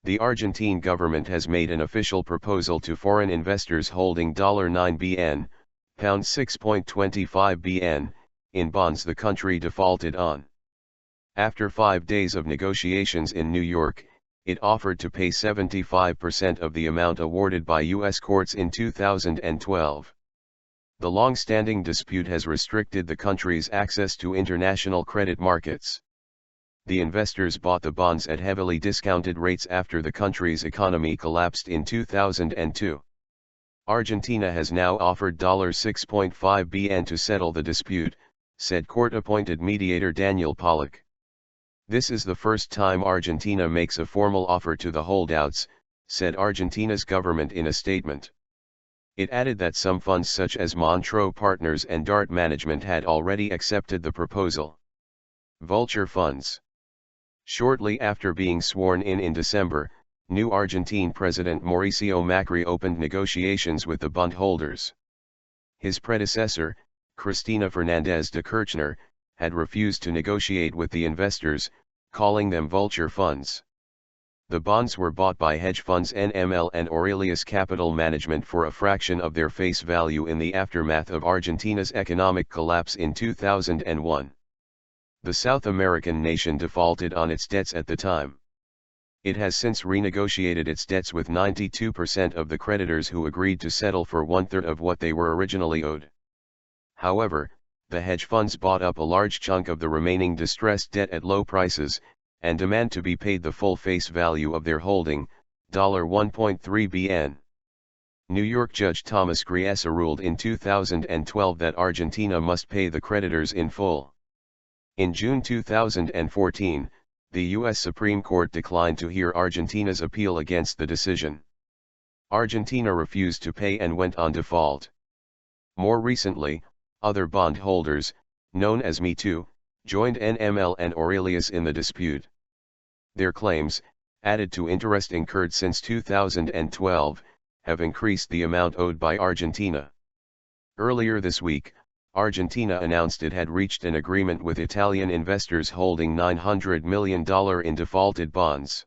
The Argentine government has made an official proposal to foreign investors holding $9 bn, pound 6.25 bn, in bonds the country defaulted on. After 5 days of negotiations in New York, it offered to pay 75% of the amount awarded by U.S. courts in 2012. The long-standing dispute has restricted the country's access to international credit markets. The investors bought the bonds at heavily discounted rates after the country's economy collapsed in 2002. Argentina has now offered $6.5 bn to settle the dispute, said court-appointed mediator Daniel Pollack. This is the first time Argentina makes a formal offer to the holdouts, said Argentina's government in a statement. It added that some funds such as Montreaux Partners and Dart Management had already accepted the proposal. Vulture funds. Shortly after being sworn in December, new Argentine President Mauricio Macri opened negotiations with the bondholders. His predecessor, Cristina Fernandez de Kirchner, had refused to negotiate with the investors, calling them vulture funds. The bonds were bought by hedge funds NML and Aurelius Capital Management for a fraction of their face value in the aftermath of Argentina's economic collapse in 2001. The South American nation defaulted on its debts at the time. It has since renegotiated its debts with 92% of the creditors who agreed to settle for 1/3 of what they were originally owed. However, the hedge funds bought up a large chunk of the remaining distressed debt at low prices, and demand to be paid the full face value of their holding, $1.3 bn. New York Judge Thomas Griesa ruled in 2012 that Argentina must pay the creditors in full. In June 2014, the U.S. Supreme Court declined to hear Argentina's appeal against the decision. Argentina refused to pay and went on default. More recently, other bondholders, known as Me Too, joined NML and Aurelius in the dispute. Their claims, added to interest incurred since 2012, have increased the amount owed by Argentina. Earlier this week, Argentina announced it had reached an agreement with Italian investors holding $900 million in defaulted bonds.